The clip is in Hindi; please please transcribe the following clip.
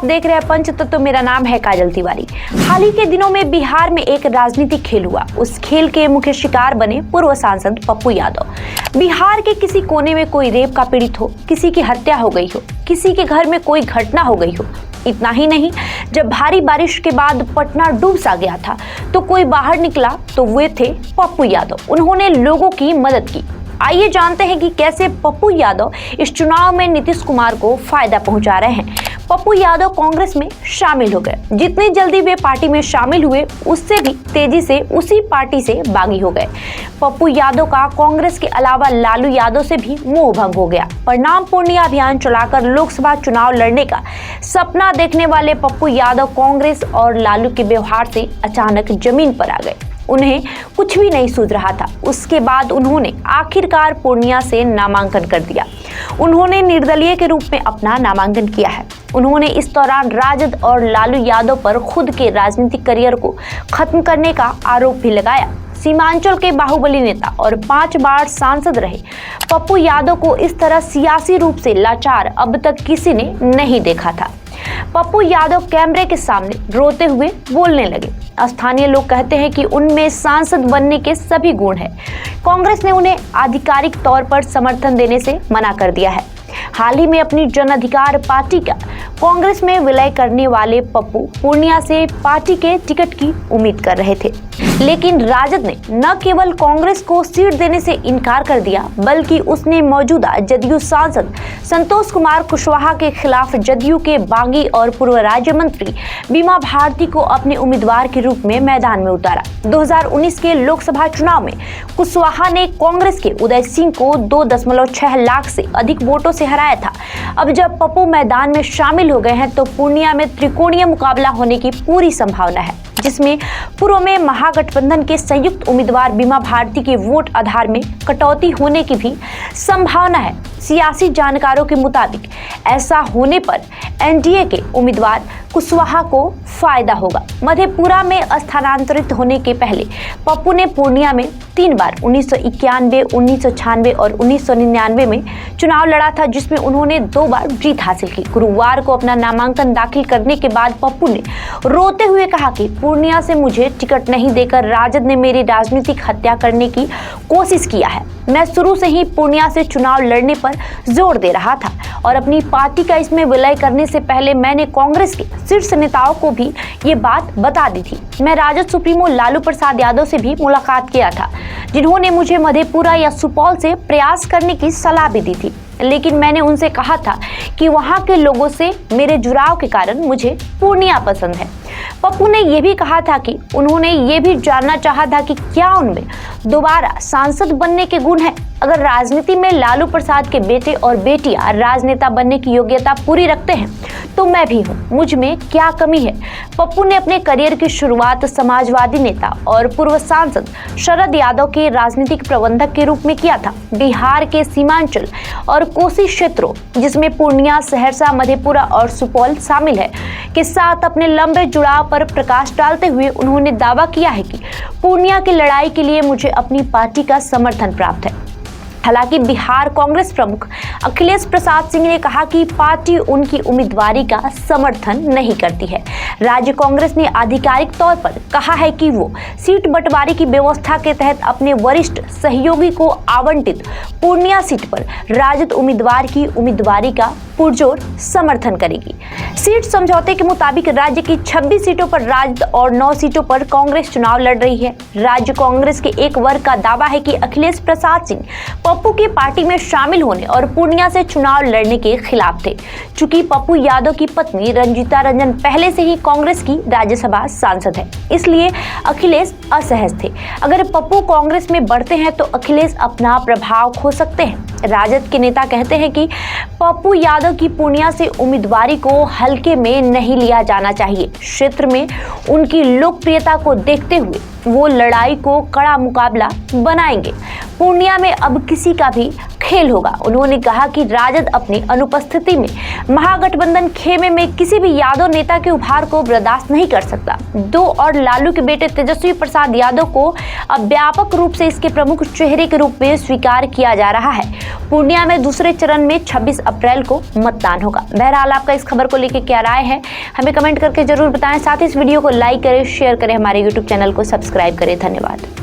आप देख रहे हैं पंचतत्व। मेरा नाम है काजल तिवारी। हाल ही के दिनों में बिहार में एक राजनीतिक खेल हुआ। उस खेल के मुख्य शिकार बने पूर्व सांसद पप्पू यादव। बिहार के किसी कोने में कोई रेप का पीड़ित हो, किसी की हत्या हो गई हो, किसी के घर में कोई घटना हो गई हो। इतना ही नहीं, जब भारी बारिश के बाद पटना डूब सा गया था तो कोई बाहर निकला तो वे थे पप्पू यादव। उन्होंने लोगों की मदद की। आइए जानते हैं कि कैसे पप्पू यादव इस चुनाव में नीतीश कुमार को फायदा पहुंचा रहे हैं। पप्पू यादव कांग्रेस में शामिल हो गए। जितनी जल्दी वे पार्टी में शामिल हुए, उससे भी तेजी से उसी पार्टी से बागी हो गए। पप्पू यादव का कांग्रेस के अलावा लालू यादव से भी मोह भंग हो गया। परिणाम पूर्णिया अभियान चलाकर लोकसभा चुनाव लड़ने का सपना देखने वाले पप्पू यादव कांग्रेस और लालू के व्यवहार से अचानक जमीन पर आ गए। उन्हें कुछ भी नहीं सूझ रहा था। उसके बाद उन्होंने आखिरकार पूर्णिया से नामांकन कर दिया। उन्होंने निर्दलीय के रूप में अपना नामांकन किया है। उन्होंने इस दौरान राजद और लालू यादव पर खुद के राजनीतिक करियर को खत्म करने का आरोप भी लगाया। सीमांचल के बाहुबली नेता और 5 बार सांसद रहे पप्पू यादव को इस तरह सियासी रूप से लाचार अब तक किसी ने नहीं देखा था। पप्पू यादव कैमरे के सामने रोते हुए बोलने लगे। स्थानीय लोग कहते हैं कि उनमें सांसद बनने के सभी गुण हैं। कांग्रेस ने उन्हें आधिकारिक तौर पर समर्थन देने से मना कर दिया है। हाल ही में अपनी जन अधिकार पार्टी का कांग्रेस में विलय करने वाले पप्पू पूर्णिया से पार्टी के टिकट की उम्मीद कर रहे थे, लेकिन राजद ने न केवल कांग्रेस को सीट देने से इनकार कर दिया, बल्कि उसने मौजूदा जदयू सांसद संतोष कुमार कुशवाहा के खिलाफ जदयू के बागी और पूर्व राज्य मंत्री बीमा भारती को अपने उम्मीदवार के रूप में मैदान में उतारा। 2019 के लोकसभा चुनाव में कुशवाहा ने कांग्रेस के उदय सिंह को 2.6 लाख से अधिक वोटों से हराया था। अब जब पप्पू मैदान में शामिल हो गए हैं तो पूर्णिया में त्रिकोणीय मुकाबला होने की पूरी संभावना है, जिसमें पूर्व में महागठबंधन के संयुक्त उम्मीदवार बीमा भारती के वोट आधार में कटौती होने की भी संभावना है। सियासी जानकारों के मुताबिक ऐसा होने पर एनडीए के उम्मीदवार कुशवाहा को फायदा होगा। मधेपुरा में स्थानांतरित होने के पहले पप्पू ने पूर्णिया में 3 बार 1991, 1996 और 1999 में चुनाव लड़ा था, जिसमें उन्होंने 2 बार जीत हासिल की। गुरुवार को अपना नामांकन दाखिल करने के बाद पप्पू ने रोते हुए कहा कि पूर्णिया से मुझे टिकट नहीं देकर राजद ने मेरी राजनीतिक हत्या करने की कोशिश किया है। मैं शुरू से ही पूर्णिया से चुनाव लड़ने पर जोर दे रहा था और अपनी पार्टी का इसमें विलय करने से पहले मैंने कांग्रेस के शीर्ष नेताओं को भी ये बात बता दी थी। मैं राजद सुप्रीमो लालू प्रसाद यादव से भी मुलाकात किया था, जिन्होंने मुझे मधेपुरा या सुपौल से प्रयास करने की सलाह भी दी थी, लेकिन मैंने उनसे कहा था कि वहां के लोगों से मेरे जुड़ाव के कारण मुझे पूर्णिया पसंद है। पप्पू ने यह भी कहा था कि उन्होंने ये भी जानना चाहा था कि क्या उनमें दोबारा सांसद बनने के गुण हैं। अगर राजनीति में लालू प्रसाद के बेटे और बेटियां राजनेता बनने की योग्यता पूरी रखते हैं तो मैं भी हूं, मुझ में क्या कमी है। पप्पू ने अपने करियर की शुरुआत समाजवादी नेता और पूर्व सांसद शरद यादव के राजनीतिक प्रबंधक के रूप में किया था। बिहार के सीमांचल और कोसी क्षेत्रों, जिसमें पूर्णिया, सहरसा, मधेपुरा और सुपौल शामिल है, के साथ अपने लंबे जुड़ाव पर प्रकाश डालते हुए उन्होंने दावा किया है कि पूर्णिया की लड़ाई के लिए मुझे अपनी पार्टी का समर्थन प्राप्त है। हालांकि बिहार कांग्रेस प्रमुख अखिलेश प्रसाद सिंह ने कहा कि पार्टी उनकी उम्मीदवारी का समर्थन नहीं करती है। राज्य कांग्रेस ने आधिकारिक तौर पर कहा है कि वो सीट बंटवारे की व्यवस्था के तहत अपने वरिष्ठ सहयोगी को आवंटित पूर्णिया सीट पर राजद उम्मीदवार की उम्मीदवारी का पुरजोर समर्थन करेगी। सीट समझौते के मुताबिक राज्य की 26 सीटों पर राजद और 9 सीटों पर कांग्रेस चुनाव लड़ रही है। राज्य कांग्रेस के एक वर्ग का दावा है कि अखिलेश प्रसाद सिंह पप्पू की पार्टी में शामिल होने और पूर्णिया से चुनाव लड़ने के खिलाफ थे। चूंकि पप्पू यादव की पत्नी रंजीता रंजन पहले से ही कांग्रेस की राज्यसभा सांसद है, इसलिए अखिलेश असहज थे। अगर पप्पू कांग्रेस में बढ़ते हैं तो अखिलेश अपना प्रभाव खो सकते हैं। राजद के नेता कहते हैं कि पप्पू यादव की पूर्णिया से उम्मीदवारी को हल्के में नहीं लिया जाना चाहिए। क्षेत्र में उनकी लोकप्रियता को देखते हुए वो लड़ाई को कड़ा मुकाबला बनाएंगे। पूर्णिया में अब किसी का भी खेल होगा। उन्होंने कहा कि राजद अपनी अनुपस्थिति में महागठबंधन खेमे में किसी भी यादव नेता के उभार को बर्दाश्त नहीं कर सकता। 2 और लालू के बेटे तेजस्वी प्रसाद यादव को अब व्यापक रूप से इसके प्रमुख चेहरे के रूप में स्वीकार किया जा रहा है। पूर्णिया में दूसरे चरण में 26 अप्रैल को मतदान होगा। बहरहाल आपका इस खबर को लेकर क्या राय है, हमें कमेंट करके जरूर बताएं। साथ ही इस वीडियो को लाइक करें, शेयर करें, हमारे YouTube चैनल को सब्सक्राइब करें। धन्यवाद।